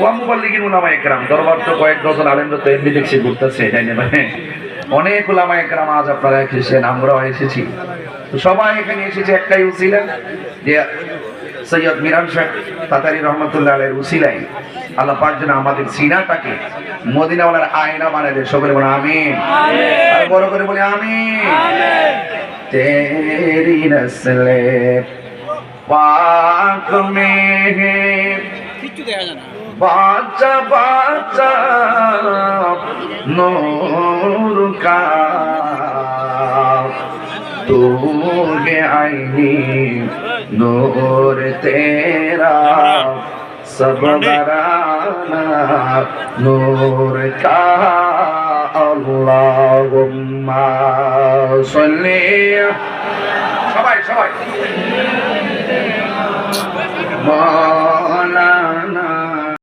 ওয়া মুবাল্লিগিন উলামায়ে কেরাম, দরবার তো কয়েক ডজন আলেম তো এমনি দেখছি ঘুরতেছে, তাই না? অনেক উলামায়ে কেরাম আজ আপনারা এসেছেন, আমরাও এসেছি। তো সবাই এখানে এসেছে একটাই উসিলা, যে সৈয়দ মিরান শাহ তাতারি রহমতুল্লাহ আলাইহির উসিলাই আল্লাহ পাক যেন আমাদের সিনাটাকে মদিনাওয়ালার আয়না বানায় দেয়। সকলে বলে আমিন, আর বড় করে বলে আমিন। তেরি নসলে পাক মে হে বাচ্চা বাচ্চা নূর কা तू है आईनी नूर तेरा सब घराना नूर का अल्लाहुम्मा सल्ली सबाई सबाई